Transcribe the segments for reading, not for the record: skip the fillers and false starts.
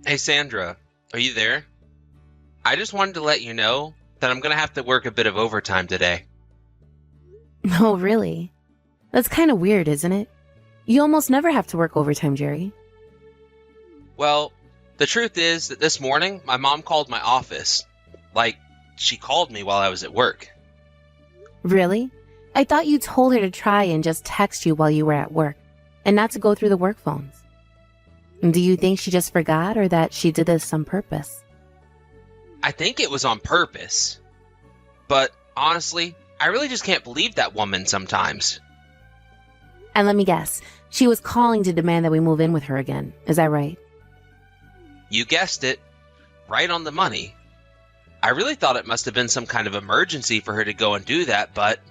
Hey Sandra, are you there? I just wanted to let you know that I'm gonna have to work a bit of overtime today. Oh, really? That's kind of weird, isn't it? You almost never have to work overtime, Jerry. Well, the truth is that this morning my mom called my office. Like, she called me while I was at work. Really? I thought you told her to try and just text you while you were at work, and not to go through the work phones. Do you think she just forgot or that she did this on purpose? I think it was on purpose. But honestly, I really just can't believe that woman sometimes. And let me guess, she was calling to demand that we move in with her again. Is that right? You guessed it, right on the money. I really thought it must have been some kind of emergency for her to go and do that, but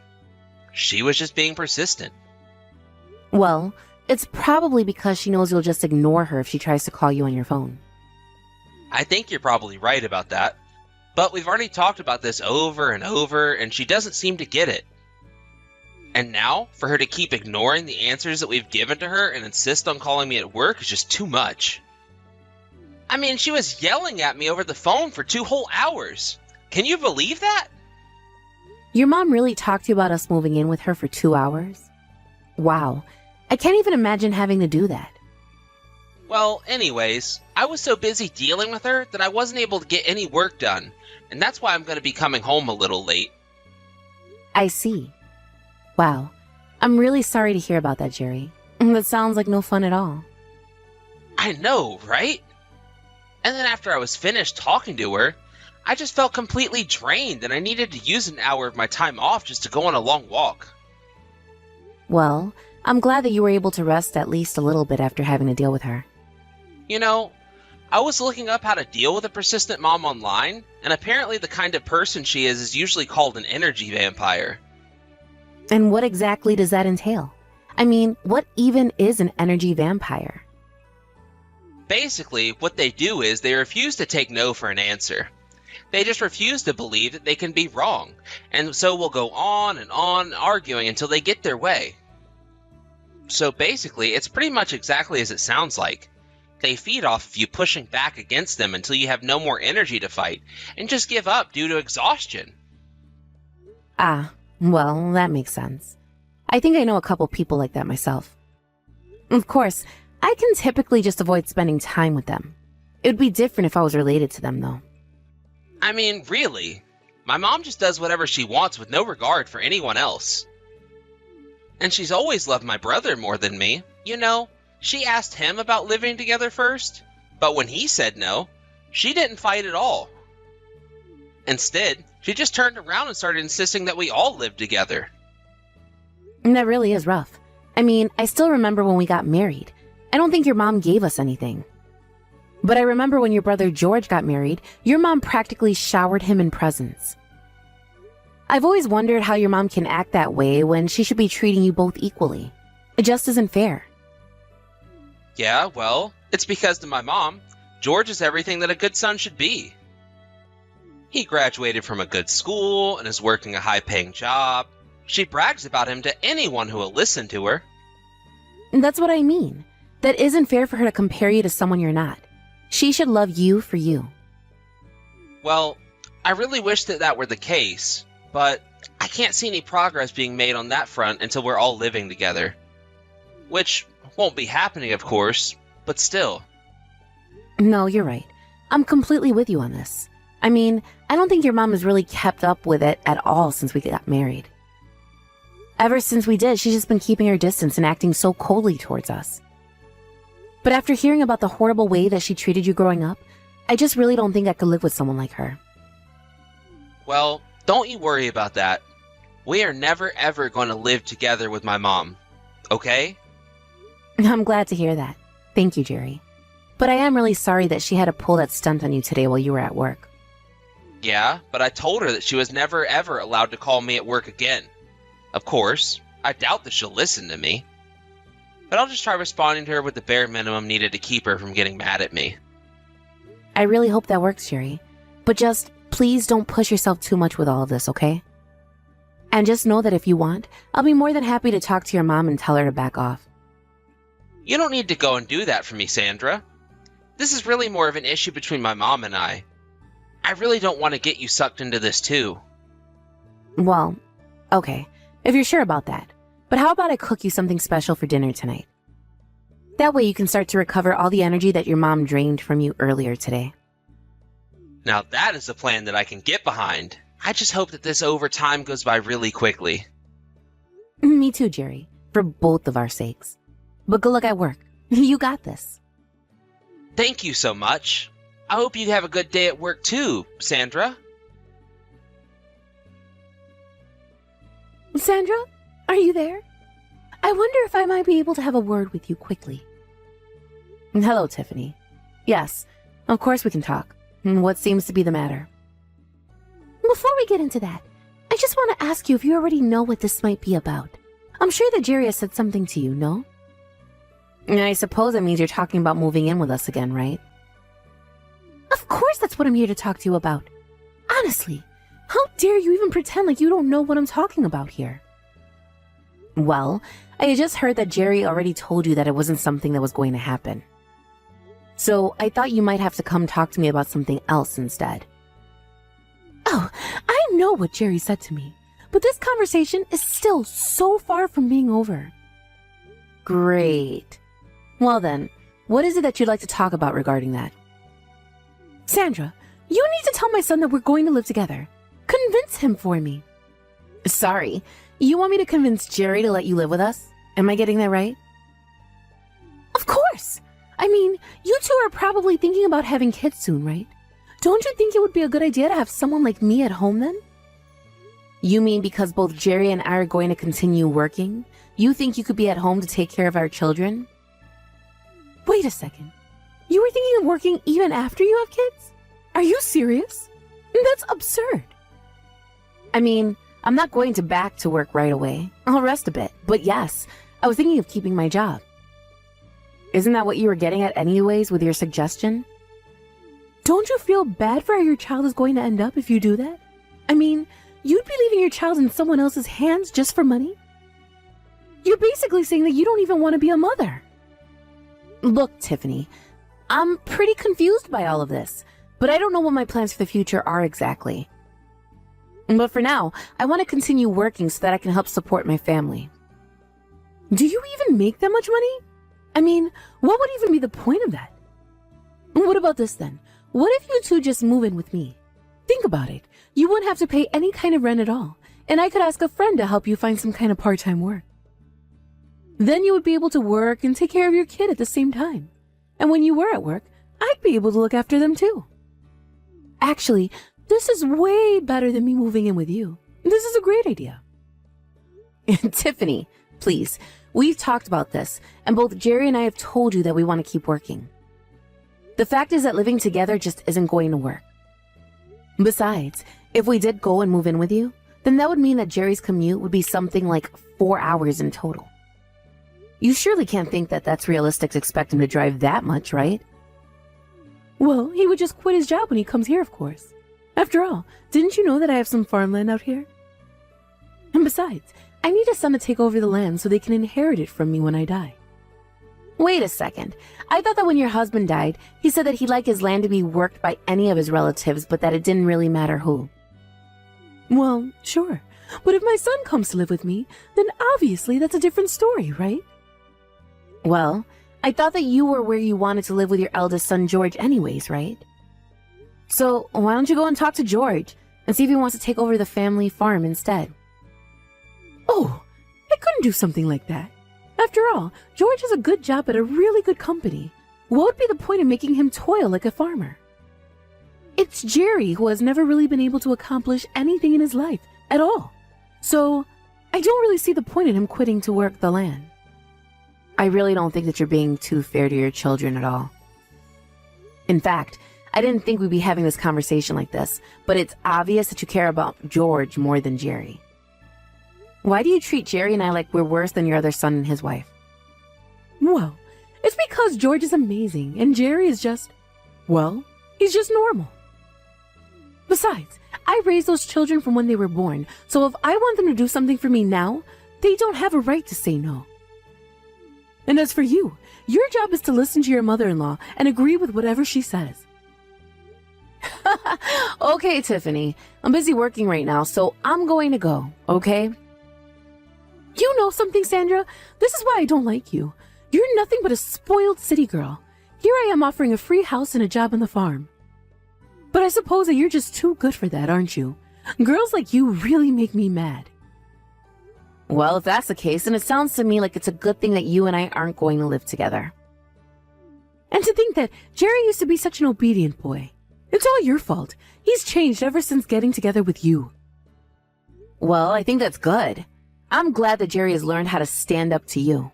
she was just being persistent. Well, it's probably because she knows you'll just ignore her if she tries to call you on your phone. I think you're probably right about that. But we've already talked about this over and over, and she doesn't seem to get it. And now, for her to keep ignoring the answers that we've given to her and insist on calling me at work is just too much. I mean, she was yelling at me over the phone for 2 whole hours. Can you believe that? Your mom really talked to you about us moving in with her for 2 hours? Wow, I can't even imagine having to do that. Well, anyways, I was so busy dealing with her that I wasn't able to get any work done, and that's why I'm going to be coming home a little late. I see. Wow, I'm really sorry to hear about that, Jerry. That sounds like no fun at all. I know, right? And then after I was finished talking to her, I just felt completely drained and I needed to use an hour of my time off just to go on a long walk. Well, I'm glad that you were able to rest at least a little bit after having to deal with her. You know, I was looking up how to deal with a persistent mom online, and apparently the kind of person she is usually called an energy vampire. And what exactly does that entail? I mean, what even is an energy vampire? Basically, what they do is they refuse to take no for an answer. They just refuse to believe that they can be wrong, and so will go on and on arguing until they get their way. So basically, it's pretty much exactly as it sounds like. They feed off of you pushing back against them until you have no more energy to fight, and just give up due to exhaustion. Ah, well, that makes sense. I think I know a couple people like that myself. Of course, I can typically just avoid spending time with them. It would be different if I was related to them, though. I mean, really, my mom just does whatever she wants with no regard for anyone else. And she's always loved my brother more than me. You know, she asked him about living together first, but when he said no, she didn't fight at all. Instead, she just turned around and started insisting that we all live together. And that really is rough. I mean, I still remember when we got married. I don't think your mom gave us anything. But I remember when your brother George got married, your mom practically showered him in presents. I've always wondered how your mom can act that way when she should be treating you both equally. It just isn't fair. Yeah, well, it's because to my mom, George is everything that a good son should be. He graduated from a good school and is working a high-paying job. She brags about him to anyone who will listen to her. And that's what I mean. That isn't fair for her to compare you to someone you're not. She should love you for you. Well, I really wish that that were the case, but I can't see any progress being made on that front until we're all living together. Which won't be happening, of course, but still. No, you're right. I'm completely with you on this. I mean, I don't think your mom has really kept up with it at all since we got married. Ever since we did, she's just been keeping her distance and acting so coldly towards us. But after hearing about the horrible way that she treated you growing up, I just really don't think I could live with someone like her. Well, don't you worry about that. We are never ever going to live together with my mom, okay? I'm glad to hear that. Thank you, Jerry. But I am really sorry that she had to pull that stunt on you today while you were at work. Yeah, but I told her that she was never ever allowed to call me at work again. Of course, I doubt that she'll listen to me. But I'll just try responding to her with the bare minimum needed to keep her from getting mad at me. I really hope that works, Jerry. But just please don't push yourself too much with all of this, okay? And just know that if you want, I'll be more than happy to talk to your mom and tell her to back off. You don't need to go and do that for me, Sandra. This is really more of an issue between my mom and I. I really don't want to get you sucked into this too. Well, okay, if you're sure about that. But how about I cook you something special for dinner tonight? That way you can start to recover all the energy that your mom drained from you earlier today. Now that is a plan that I can get behind. I just hope that this overtime goes by really quickly. Me too, Jerry, for both of our sakes. But good luck at work. You got this. Thank you so much. I hope you have a good day at work too, Sandra. Sandra, are you there? I wonder if I might be able to have a word with you quickly. Hello, Tiffany. Yes, of course we can talk. What seems to be the matter? Before we get into that, I just want to ask you if you already know what this might be about. I'm sure that Jerry has said something to you, no? I suppose it means you're talking about moving in with us again, right? Of course that's what I'm here to talk to you about. Honestly, how dare you even pretend like you don't know what I'm talking about here? Well, I just heard that Jerry already told you that it wasn't something that was going to happen. So I thought you might have to come talk to me about something else instead. Oh, I know what Jerry said to me, but this conversation is still so far from being over. Great. Well then, what is it that you'd like to talk about regarding that? Sandra, you need to tell my son that we're going to live together. Convince him for me. Sorry, you want me to convince Jerry to let you live with us? Am I getting that right? Of course! I mean, you two are probably thinking about having kids soon, right? Don't you think it would be a good idea to have someone like me at home then? You mean because both Jerry and I are going to continue working, you think you could be at home to take care of our children? Wait a second. You were thinking of working even after you have kids? Are you serious? That's absurd. I mean, I'm not going to back to work right away. I'll rest a bit. But yes, I was thinking of keeping my job. Isn't that what you were getting at anyways with your suggestion? Don't you feel bad for how your child is going to end up if you do that? I mean, you'd be leaving your child in someone else's hands just for money? You're basically saying that you don't even want to be a mother. Look, Tiffany, I'm pretty confused by all of this, but I don't know what my plans for the future are exactly. But for now, I want to continue working so that I can help support my family. Do you even make that much money? I mean, what would even be the point of that? What about this then? What if you two just move in with me? Think about it. You wouldn't have to pay any kind of rent at all, and I could ask a friend to help you find some kind of part-time work. Then you would be able to work and take care of your kid at the same time. And when you were at work, I'd be able to look after them too. Actually, this is way better than me moving in with you. This is a great idea. Tiffany, please, we've talked about this, and both Jerry and I have told you that we want to keep working. The fact is that living together just isn't going to work. Besides, if we did go and move in with you, then that would mean that Jerry's commute would be something like 4 hours in total. You surely can't think that that's realistic to expect him to drive that much, right? Well, he would just quit his job when he comes here, of course. After all, didn't you know that I have some farmland out here? And besides, I need a son to take over the land so they can inherit it from me when I die. Wait a second. I thought that when your husband died, he said that he'd like his land to be worked by any of his relatives, but that it didn't really matter who. Well, sure. But if my son comes to live with me, then obviously that's a different story, right? Well, I thought that you were where you wanted to live with your eldest son, George, anyways, right? So why don't you go and talk to George and see if he wants to take over the family farm instead? Oh, I couldn't do something like that. After all, George has a good job at a really good company. What would be the point of making him toil like a farmer? It's Jerry who has never really been able to accomplish anything in his life at all. So I don't really see the point in him quitting to work the land. I really don't think that you're being too fair to your children at all. In fact, I didn't think we'd be having this conversation like this, but it's obvious that you care about George more than Jerry. Why do you treat Jerry and I like we're worse than your other son and his wife? Well, it's because George is amazing and Jerry is just, well, he's just normal. Besides, I raised those children from when they were born, so if I want them to do something for me now, they don't have a right to say no. And as for you, Your job is to listen to your mother-in-law and agree with whatever she says. Okay, Tiffany. I'm busy working right now, so I'm going to go, okay? You know something, Sandra? This is why I don't like you. You're nothing but a spoiled city girl. Here I am offering a free house and a job on the farm. But I suppose that you're just too good for that, aren't you? Girls like you really make me mad. Well, if that's the case, then it sounds to me like it's a good thing that you and I aren't going to live together. And to think that Jerry used to be such an obedient boy. It's all your fault. He's changed ever since getting together with you. Well, I think that's good. I'm glad that Jerry has learned how to stand up to you.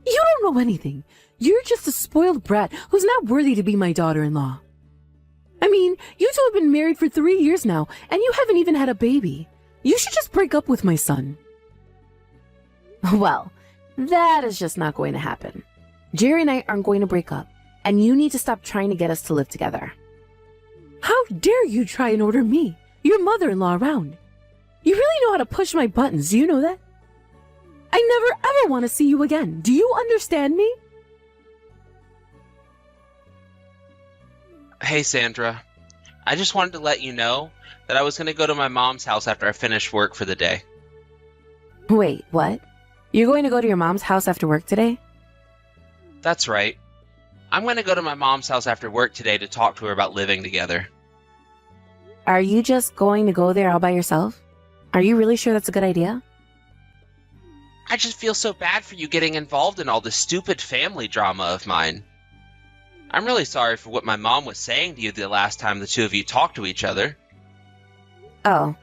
You don't know anything. You're just a spoiled brat who's not worthy to be my daughter-in-law. I mean, you two have been married for 3 years now, and you haven't even had a baby. You should just break up with my son. Well, that is just not going to happen. Jerry and I aren't going to break up, and you need to stop trying to get us to live together. How dare you try and order me, your mother-in-law, around? You really know how to push my buttons, do you know that? I never ever want to see you again. Do you understand me? Hey, Sandra. I just wanted to let you know that I was going to go to my mom's house after I finished work for the day. Wait, what? You're going to go to your mom's house after work today? That's right. I'm going to go to my mom's house after work today to talk to her about living together. Are you just going to go there all by yourself? Are you really sure that's a good idea? I just feel so bad for you getting involved in all this stupid family drama of mine. I'm really sorry for what my mom was saying to you the last time the two of you talked to each other. Oh,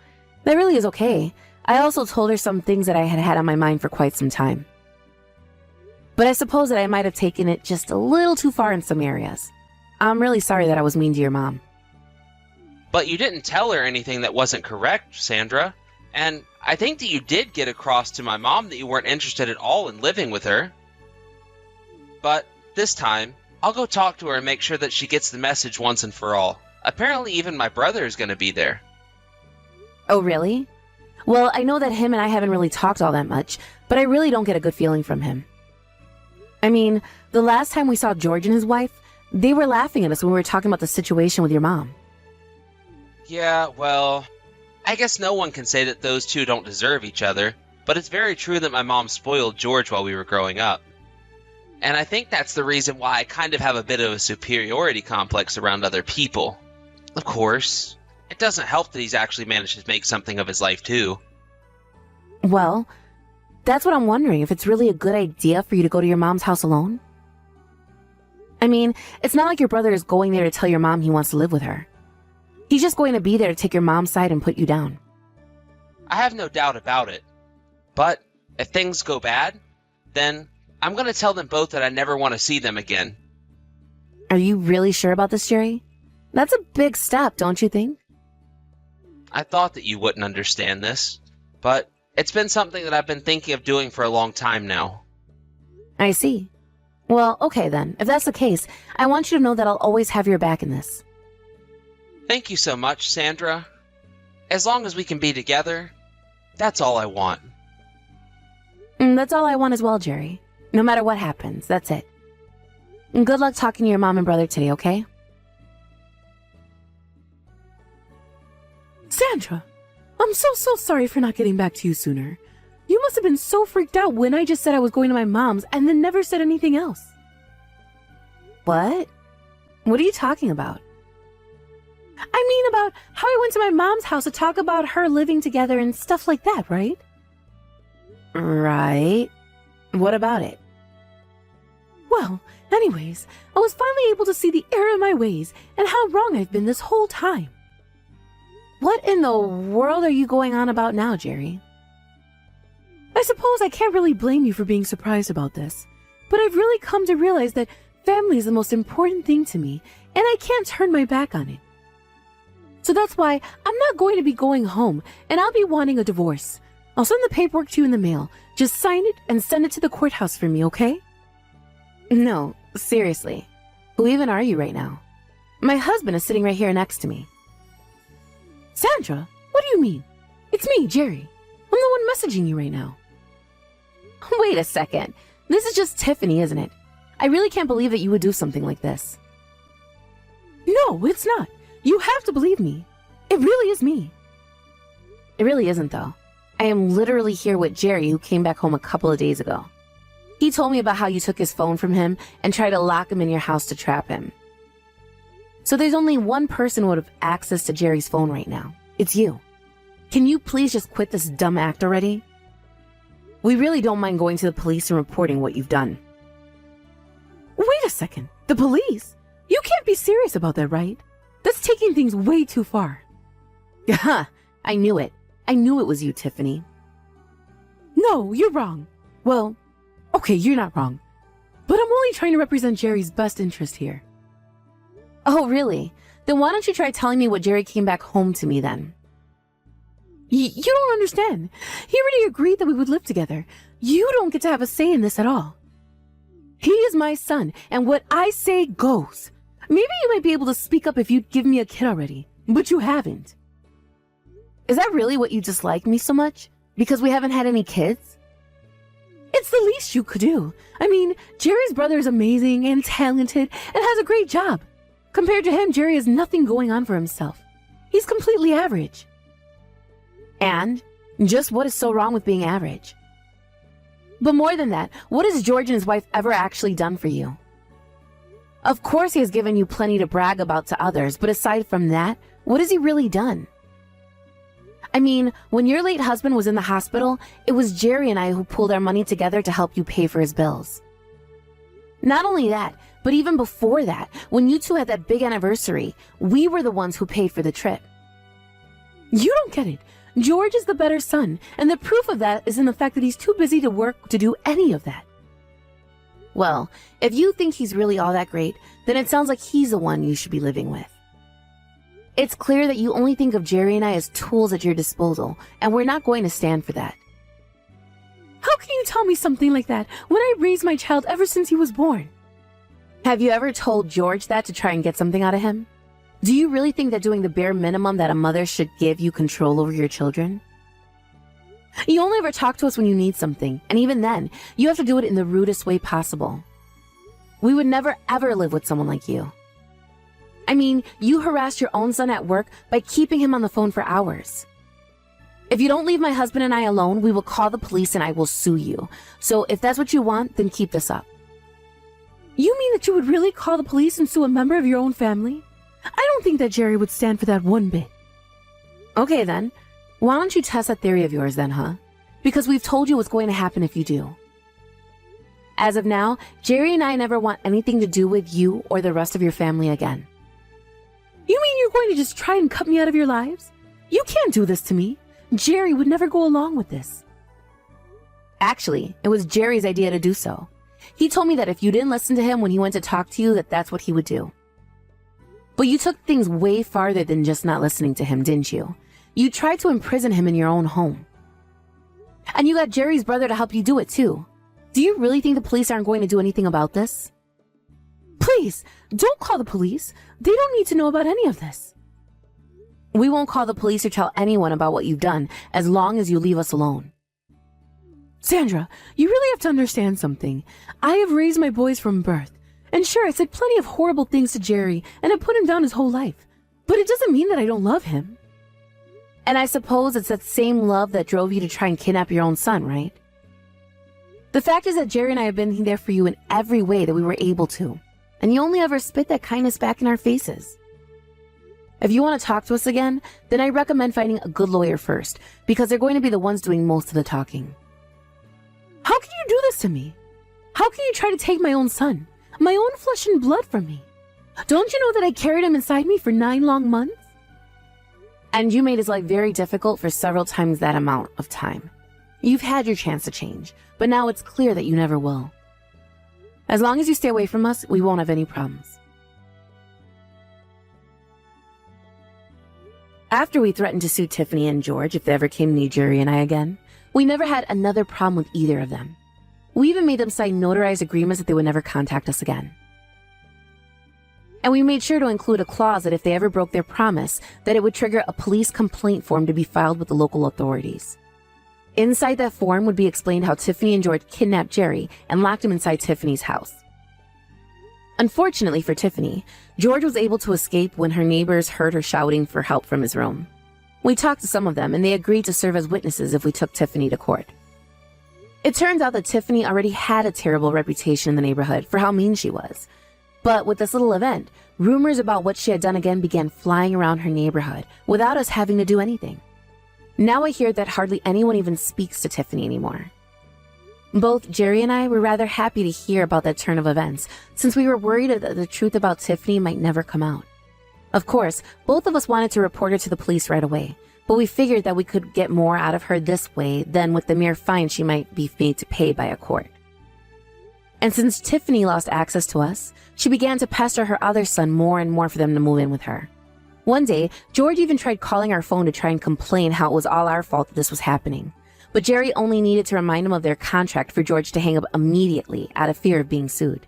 that really is okay. I also told her some things that I had had on my mind for quite some time. But I suppose that I might have taken it just a little too far in some areas. I'm really sorry that I was mean to your mom. But you didn't tell her anything that wasn't correct, Sandra. And I think that you did get across to my mom that you weren't interested at all in living with her. But this time, I'll go talk to her and make sure that she gets the message once and for all. Apparently even my brother is going to be there. Oh, really? Well, I know that him and I haven't really talked all that much, but I really don't get a good feeling from him. I mean, the last time we saw George and his wife, they were laughing at us when we were talking about the situation with your mom. Yeah, well, I guess no one can say that those two don't deserve each other, but it's very true that my mom spoiled George while we were growing up. And I think that's the reason why I kind of have a bit of a superiority complex around other people. Of course, it doesn't help that he's actually managed to make something of his life too. Well, that's what I'm wondering, if it's really a good idea for you to go to your mom's house alone. I mean, it's not like your brother is going there to tell your mom he wants to live with her. He's just going to be there to take your mom's side and put you down. I have no doubt about it. But if things go bad, then I'm going to tell them both that I never want to see them again. Are you really sure about this, Jerry? That's a big step, don't you think? I thought that you wouldn't understand this, but it's been something that I've been thinking of doing for a long time now. I see. Well, okay then. If that's the case, I want you to know that I'll always have your back in this. Thank you so much, Sandra. As long as we can be together, that's all I want. That's all I want as well, Jerry. No matter what happens, that's it. And good luck talking to your mom and brother today, okay? Sandra, I'm so sorry for not getting back to you sooner. You must have been so freaked out when I just said I was going to my mom's and then never said anything else. What? What are you talking about? I mean about how I went to my mom's house to talk about her living together and stuff like that, right? Right. What about it? Well, anyways, I was finally able to see the error in my ways and how wrong I've been this whole time. What in the world are you going on about now, Jerry? I suppose I can't really blame you for being surprised about this, but I've really come to realize that family is the most important thing to me, and I can't turn my back on it. So that's why I'm not going to be going home, and I'll be wanting a divorce. I'll send the paperwork to you in the mail. Just sign it and send it to the courthouse for me, okay? No, seriously. Who even are you right now? My husband is sitting right here next to me. Sandra, what do you mean? It's me, Jerry. I'm the one messaging you right now. Wait a second. This is just Tiffany, isn't it? I really can't believe that you would do something like this. No, it's not. You have to believe me. It really is me. It really isn't, though. I am literally here with Jerry, who came back home a couple of days ago. He told me about how you took his phone from him and tried to lock him in your house to trap him. So there's only one person who would have access to Jerry's phone right now. It's you. Can you please just quit this dumb act already? We really don't mind going to the police and reporting what you've done. Wait a second. The police? You can't be serious about that, right? That's taking things way too far. Haha, I knew it. I knew it was you, Tiffany. No, you're wrong. Well, okay, you're not wrong. But I'm only trying to represent Jerry's best interest here. Oh, really? Then why don't you try telling me what Jerry came back home to me then? You don't understand. He already agreed that we would live together. You don't get to have a say in this at all. He is my son, and what I say goes. Maybe you might be able to speak up if you'd give me a kid already, but you haven't. Is that really what you dislike me so much? Because we haven't had any kids? It's the least you could do. I mean, Jerry's brother is amazing and talented and has a great job. Compared to him, Jerry has nothing going on for himself. He's completely average. And just what is so wrong with being average? But more than that, what has George and his wife ever actually done for you? Of course he has given you plenty to brag about to others, but aside from that, what has he really done? I mean, when your late husband was in the hospital, it was Jerry and I who pulled our money together to help you pay for his bills. Not only that, but even before that, when you two had that big anniversary, we were the ones who paid for the trip. You don't get it. George is the better son, and the proof of that is in the fact that he's too busy to work to do any of that. Well, if you think he's really all that great, then it sounds like he's the one you should be living with. It's clear that you only think of Jerry and I as tools at your disposal, and we're not going to stand for that. How can you tell me something like that when I raised my child ever since he was born? Have you ever told George that to try and get something out of him? Do you really think that doing the bare minimum that a mother should give you control over your children? You only ever talk to us when you need something, and even then, you have to do it in the rudest way possible. We would never ever live with someone like you. I mean, you harassed your own son at work by keeping him on the phone for hours. If you don't leave my husband and I alone, we will call the police and I will sue you. So if that's what you want, then keep this up. You mean that you would really call the police and sue a member of your own family? I don't think that Jerry would stand for that one bit. Okay then, why don't you test that theory of yours then, huh? Because we've told you what's going to happen if you do. As of now, Jerry and I never want anything to do with you or the rest of your family again. You mean you're going to just try and cut me out of your lives? You can't do this to me. Jerry would never go along with this. Actually, it was Jerry's idea to do so. He told me that if you didn't listen to him when he went to talk to you, that's what he would do. But you took things way farther than just not listening to him, didn't you? You tried to imprison him in your own home. And you got Jerry's brother to help you do it too. Do you really think the police aren't going to do anything about this? Please, don't call the police. They don't need to know about any of this. We won't call the police or tell anyone about what you've done as long as you leave us alone. Sandra, you really have to understand something. I have raised my boys from birth. And sure, I said plenty of horrible things to Jerry, and I put him down his whole life. But it doesn't mean that I don't love him. And I suppose it's that same love that drove you to try and kidnap your own son, right? The fact is that Jerry and I have been there for you in every way that we were able to. And you only ever spit that kindness back in our faces. If you want to talk to us again, then I recommend finding a good lawyer first, because they're going to be the ones doing most of the talking. How can you do this to me? How can you try to take my own son? My own flesh and blood from me. Don't you know that I carried him inside me for 9 long months? And you made his life very difficult for several times that amount of time. You've had your chance to change, but now it's clear that you never will. As long as you stay away from us, we won't have any problems. After we threatened to sue Tiffany and George if they ever came near Jerry and I again, we never had another problem with either of them. We even made them sign notarized agreements that they would never contact us again. And we made sure to include a clause that if they ever broke their promise, that it would trigger a police complaint form to be filed with the local authorities. Inside that form would be explained how Tiffany and George kidnapped Jerry and locked him inside Tiffany's house. Unfortunately for Tiffany, George was able to escape when her neighbors heard her shouting for help from his room. We talked to some of them, and they agreed to serve as witnesses if we took Tiffany to court. It turns out that Tiffany already had a terrible reputation in the neighborhood for how mean she was. But with this little event, rumors about what she had done again began flying around her neighborhood without us having to do anything. Now I hear that hardly anyone even speaks to Tiffany anymore. Both Jerry and I were rather happy to hear about that turn of events, since we were worried that the truth about Tiffany might never come out. Of course, both of us wanted to report her to the police right away, but we figured that we could get more out of her this way than with the mere fine she might be made to pay by a court. And since Tiffany lost access to us, she began to pester her other son more and more for them to move in with her. One day, George even tried calling our phone to try and complain how it was all our fault that this was happening. But Jerry only needed to remind him of their contract for George to hang up immediately out of fear of being sued.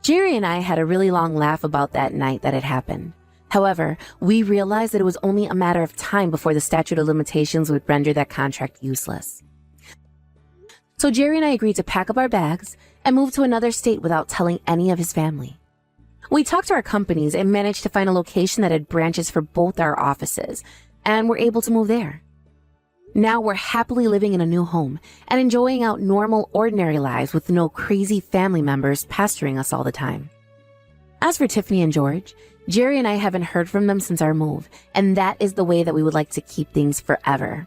Jerry and I had a really long laugh about that night that had happened. However, we realized that it was only a matter of time before the statute of limitations would render that contract useless. So Jerry and I agreed to pack up our bags and move to another state without telling any of his family. We talked to our companies and managed to find a location that had branches for both our offices, and were able to move there. Now we're happily living in a new home and enjoying out normal, ordinary lives with no crazy family members pestering us all the time. As for Tiffany and George, Jerry and I haven't heard from them since our move, and that is the way that we would like to keep things forever.